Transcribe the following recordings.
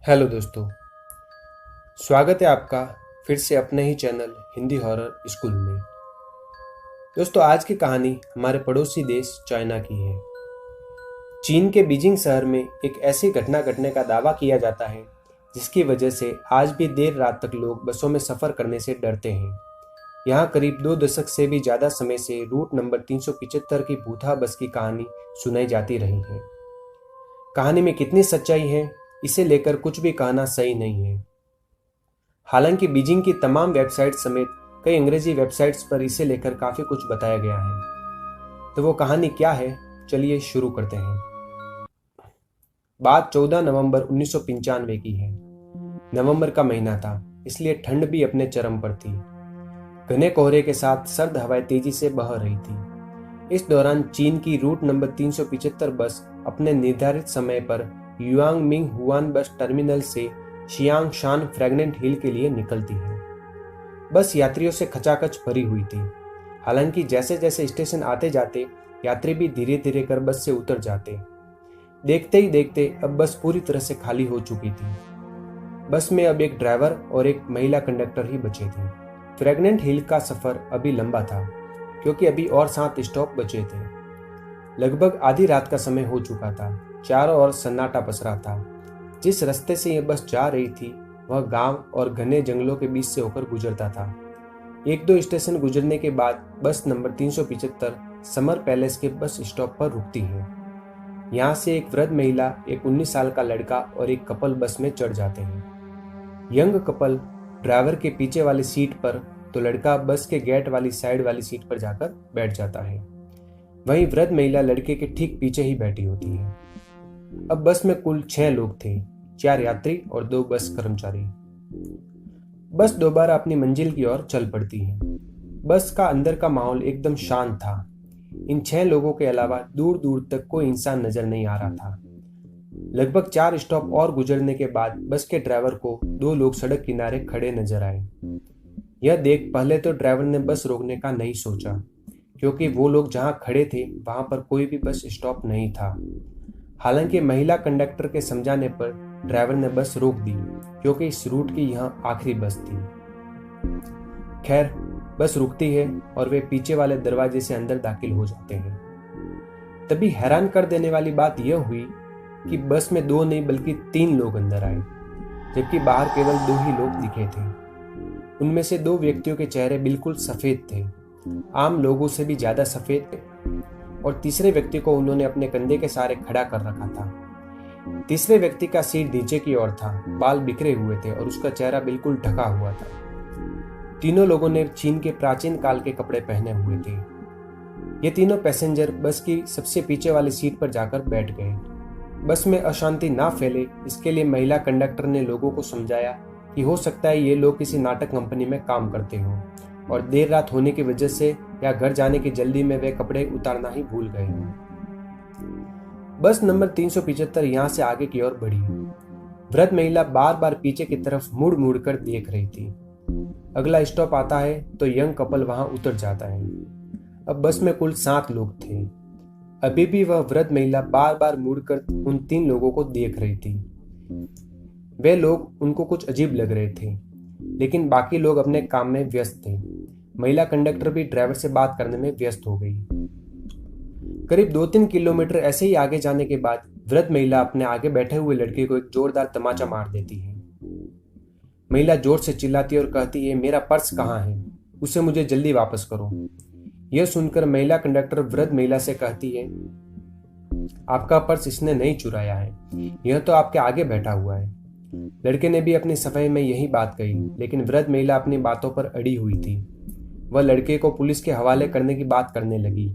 Hello दोस्तों, स्वागत है आपका फिर से अपने ही चैनल हिंदी हॉरर स्कूल में। दोस्तों, आज की कहानी हमारे पड़ोसी देश चाइना की है। चीन के बीजिंग शहर में एक ऐसी घटना घटने का दावा किया जाता है जिसकी वजह से आज भी देर रात तक लोग बसों में सफ़र करने से डरते हैं। यहाँ करीब 2 दशक से भी ज़्यादा समय से रूट नंबर 375 की भूथा बस की कहानी सुनाई जाती रही है। कहानी में कितनी सच्चाई है, इसे लेकर कुछ भी कहना सही नहीं है। हालांकि बीजिंग की तमाम वेबसाइट समेत कई अंग्रेजी वेबसाइट्स पर इसे लेकर काफ़ी कुछ बताया गया है। तो वो कहानी क्या है, चलिए शुरू करते हैं। बात 14 नवंबर 1995 की है। नवंबर का महीना था, इसलिए ठंड भी अपने चरम पर थी। घने कोहरे के साथ सर्द हवाएं तेजी से बह रही थी। इस दौरान चीन की रूट नंबर 375 बस अपने निर्धारित समय पर युआंग मिंग हुआन बस टर्मिनल से शियांग शान फ्रैगनेंट हिल के लिए निकलती है। बस यात्रियों से खचाखच भरी हुई थी। हालांकि जैसे जैसे स्टेशन आते जाते यात्री भी धीरे धीरे कर बस से उतर जाते। देखते ही देखते अब बस पूरी तरह से खाली हो चुकी थी। बस में अब एक ड्राइवर और एक महिला कंडक्टर ही बचे थे। फ्रैगनेंट हिल का सफर अभी लंबा था क्योंकि अभी और 7 स्टॉप बचे थे। लगभग आधी रात का समय हो चुका था। चारों ओर सन्नाटा पसरा था। जिस रास्ते से यह बस जा रही थी वह गांव और घने जंगलों के बीच से होकर गुजरता था। 1-2 स्टेशन गुजरने के बाद बस नंबर 375 समर पैलेस के बस स्टॉप पर रुकती है। यहाँ से एक वृद्ध महिला, एक 19 साल का लड़का और एक कपल बस में चढ़ जाते हैं। यंग कपल ड्राइवर के पीछे वाली सीट पर, तो लड़का बस के गेट वाली साइड वाली सीट पर जाकर बैठ जाता है। वहीं वृद्ध महिला लड़के के ठीक पीछे ही बैठी होती है। अब बस में कुल 6 लोग थे, 4 यात्री और 2 बस कर्मचारी। बस दोबारा अपनी मंजिल की ओर चल पड़ती है। बस का अंदर का माहौल एकदम शांत था। इन 6 लोगों के अलावा दूर दूर तक कोई इंसान नजर नहीं आ रहा था। लगभग 4 स्टॉप और गुजरने के बाद बस के ड्राइवर को 2 लोग सड़क किनारे खड़े नजर आए। यह देख पहले तो ड्राइवर ने बस रोकने का नहीं सोचा, क्योंकि वो लोग जहां खड़े थे वहां पर कोई भी बस स्टॉप नहीं था। हालांकि महिला कंडक्टर के समझाने पर ड्राइवर ने बस रोक दी, क्योंकि इस रूट की यह आखिरी बस थी। खैर, बस रुकती है और वे पीछे वाले दरवाजे से अंदर दाखिल हो जाते हैं। तभी हैरान कर देने वाली बात यह हुई कि बस में 2 नहीं बल्कि 3 लोग अंदर आए, जबकि बाहर केवल 2 ही लोग दिखे थे। उनमें से 2 व्यक्तियों के चेहरे बिल्कुल सफेद थे, आम लोगों से भी ज्यादा सफेद थे, और तीसरे व्यक्ति को उन्होंने अपने कंधे के सहारे खड़ा कर रखा था। तीसरे व्यक्ति का सिर नीचे की ओर था, बाल बिखरे हुए थे और उसका चेहरा बिल्कुल ढका हुआ था। तीनों लोगों ने चीन के प्राचीन काल के कपड़े पहने हुए थे। ये तीनों पैसेंजर बस की सबसे पीछे वाली सीट पर जाकर बैठ गए। बस में अशांति ना फैले, इसके लिए महिला कंडक्टर ने लोगों को समझाया कि हो सकता है ये लोग किसी नाटक कंपनी में काम करते हों और देर रात होने की वजह से या घर जाने की जल्दी में वे कपड़े उतारना ही भूल गए हों। बस नंबर 375 यहाँ से आगे की ओर बढ़ी। वृद्ध महिला बार बार पीछे की तरफ मुड़ मुड़ कर देख रही थी। अगला स्टॉप आता है तो यंग कपल वहां उतर जाता है। अब बस में कुल 7 लोग थे। अभी भी वह वृद्ध महिला बार बार मुड़कर उन 3 लोगों को देख रही थी। वे लोग उनको कुछ अजीब लग रहे थे, लेकिन बाकी लोग अपने काम में व्यस्त थे। महिला कंडक्टर भी ड्राइवर से बात करने में व्यस्त हो गई। करीब 2-3 किलोमीटर ऐसे ही आगे जाने के बाद वृद्ध महिला अपने आगे बैठे हुए लड़के को एक जोरदार तमाचा मार देती है। महिला जोर से चिल्लाती है और कहती है, मेरा पर्स कहाँ है, उसे मुझे जल्दी वापस करो। यह सुनकर महिला कंडक्टर वृद्ध महिला से कहती है, आपका पर्स इसने नहीं चुराया है, यह तो आपके आगे बैठा हुआ है। लड़के ने भी अपनी सफाई में यही बात कही, लेकिन वृद्ध महिला अपनी बातों पर अड़ी हुई थी। वह लड़के को पुलिस के हवाले करने की बात करने लगी।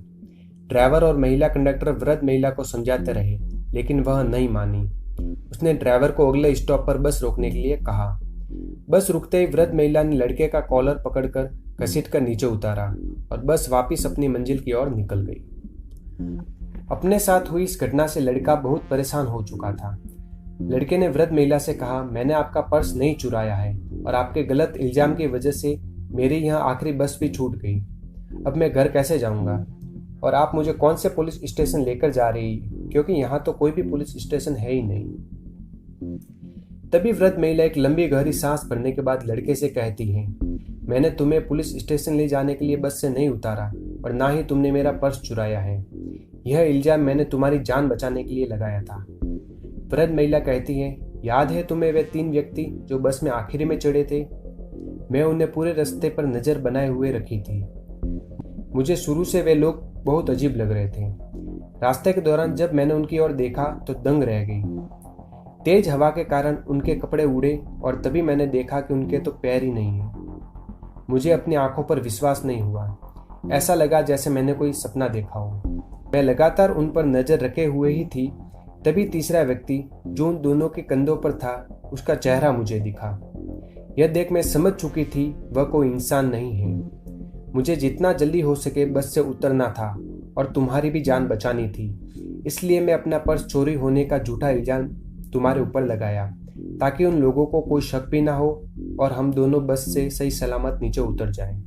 ड्राइवर और महिला कंडक्टर वृद्ध महिला को समझाते रहे, लेकिन वह नहीं मानी। उसने ड्राइवर को अगले स्टॉप पर बस रोकने के लिए कहा। बस रुकते ही वृद्ध महिला ने लड़के का कॉलर पकड़कर घसीटकर नीचे उतारा और बस वापस अपनी मंजिल की ओर निकल गई। अपने साथ हुई इस घटना से लड़का बहुत परेशान हो चुका था। लड़के ने वृद्ध महिला से कहा, मैंने आपका पर्स नहीं चुराया है और आपके गलत इल्जाम की वजह से मेरी यहाँ आखिरी बस भी छूट गई। अब मैं घर कैसे जाऊँगा और आप मुझे कौन से पुलिस स्टेशन लेकर जा रही, क्योंकि यहाँ तो कोई भी पुलिस स्टेशन है ही नहीं। तभी वृद्ध महिला एक लंबी गहरी सांस भरने के बाद लड़के से कहती है, मैंने तुम्हें पुलिस स्टेशन ले जाने के लिए बस से नहीं उतारा और ना ही तुमने मेरा पर्स चुराया है। यह इल्जाम मैंने तुम्हारी जान बचाने के लिए लगाया था। वृद्ध महिला कहती है, याद है तुम्हें वे 3 व्यक्ति जो बस में आखिरी में चढ़े थे? मैं उन्हें पूरे रास्ते पर नजर बनाए हुए रखी थी। मुझे शुरू से वे लोग बहुत अजीब लग रहे थे। रास्ते के दौरान जब मैंने उनकी ओर देखा तो दंग रह गई। तेज हवा के कारण उनके कपड़े उड़े और तभी मैंने देखा कि उनके तो पैर ही नहीं है। मुझे अपनी आंखों पर विश्वास नहीं हुआ। ऐसा लगा जैसे मैंने कोई सपना देखा हो। मैं लगातार उन पर नजर रखे हुए ही थी। तभी तीसरा व्यक्ति जो उन दोनों के कंधों पर था, उसका चेहरा मुझे दिखा। यह देख मैं समझ चुकी थी वह कोई इंसान नहीं है। मुझे जितना जल्दी हो सके बस से उतरना था और तुम्हारी भी जान बचानी थी। इसलिए मैं अपना पर्स चोरी होने का झूठा इल्जाम तुम्हारे ऊपर लगाया ताकि उन लोगों को कोई शक भी ना हो और हम दोनों बस से सही सलामत नीचे उतर जाएं।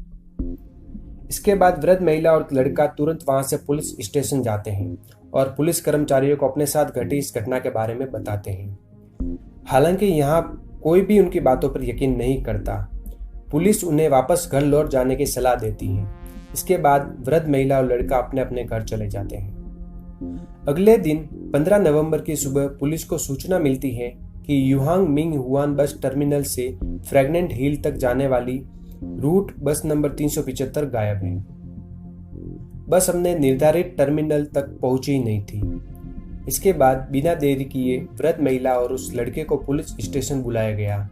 इसके बाद वृद्ध महिला और लड़का तुरंत वहां से पुलिस स्टेशन जाते हैं और पुलिस कर्मचारियों को अपने साथ घटी इस घटना के बारे में बताते हैं। हालांकि यहाँ कोई भी उनकी बातों पर यकीन नहीं करता। पुलिस उन्हें वापस घर लौट जाने की सलाह देती है। इसके बाद वृद्ध महिला और लड़का अपने अपने घर चले जाते हैं। अगले दिन 15 नवंबर की सुबह पुलिस को सूचना मिलती है कि युहांग मिंग हुआन बस टर्मिनल से फ्रैगनेंट हिल तक जाने वाली रूट बस नंबर 375 गायब है। बस अपने निर्धारित टर्मिनल तक पहुंची ही नहीं थी। इसके बाद बिना देरी किए वृद्ध महिला और उस लड़के को पुलिस स्टेशन बुलाया गया।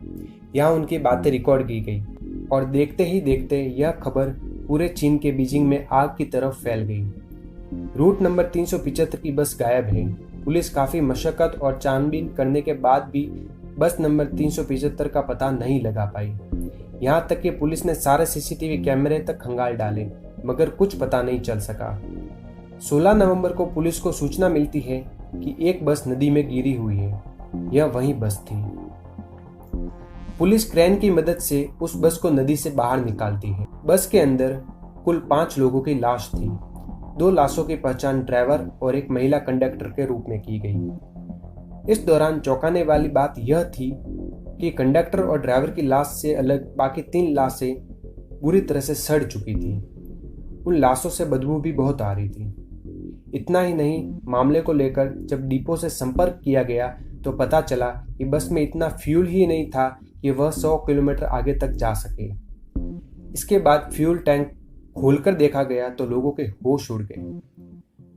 यहाँ उनकी बातें रिकॉर्ड की गई और देखते ही देखते यह खबर पूरे चीन के बीजिंग में आग की तरफ फैल गई। रूट नंबर 375 की बस गायब है। पुलिस काफी मशक्कत और छानबीन करने के बाद भी बस नंबर 375 का पता नहीं लगा पाई। यहाँ तक कि पुलिस ने सारे सीसीटीवी कैमरे तक खंगाल डाले मगर कुछ पता नहीं चल सका। 16 नवंबर को पुलिस को सूचना मिलती है कि एक बस नदी में गिरी हुई है। यह वही बस थी। पुलिस क्रेन की मदद से उस बस को नदी से बाहर निकालती है। बस के अंदर कुल 5 लोगों की लाश थी। 2 लाशों की पहचान ड्राइवर और एक महिला कंडक्टर के रूप में की गई। इस दौरान चौंकाने वाली बात यह थी कि कंडक्टर और ड्राइवर की लाश से अलग बाकी 3 लाशें बुरी तरह से सड़ चुकी थी। उन लाशों से बदबू भी बहुत आ रही थी। इतना ही नहीं, मामले को लेकर जब डिपो से संपर्क किया गया तो पता चला कि बस में इतना फ्यूल ही नहीं था कि वह 100 किलोमीटर आगे तक जा सके। इसके बाद फ्यूल टैंक खोलकर देखा गया तो लोगों के होश उड़ गए।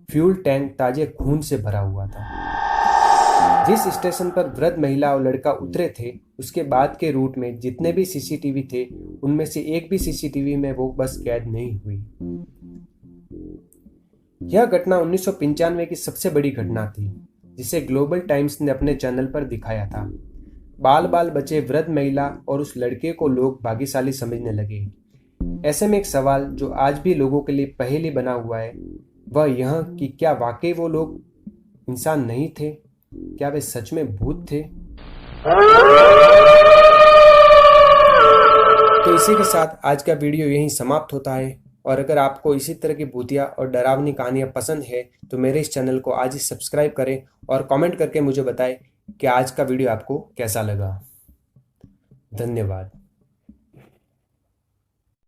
फ्यूल टैंक ताजे खून से भरा हुआ था। जिस स्टेशन पर वृद्ध महिला और लड़का उतरे थे उसके बाद के रूट में जितने भी सीसीटीवी थे उनमें से एक भी सीसीटीवी में वो बस कैद नहीं हुई। यह घटना 1995 की सबसे बड़ी घटना थी जिसे ग्लोबल टाइम्स ने अपने चैनल पर दिखाया था। बाल बाल बचे वृद्ध महिला और उस लड़के को लोग भाग्यशाली समझने लगे। ऐसे में एक सवाल जो आज भी लोगों के लिए पहेली बना हुआ है वह यह कि क्या वाकई वो लोग इंसान नहीं थे? क्या वे सच में भूत थे? तो इसी के साथ आज का वीडियो यहीं समाप्त होता है। और अगर आपको इसी तरह की भूतिया और डरावनी कहानियां पसंद है तो मेरे इस चैनल को आज ही सब्सक्राइब करें और कमेंट करके मुझे बताएं कि आज का वीडियो आपको कैसा लगा। धन्यवाद।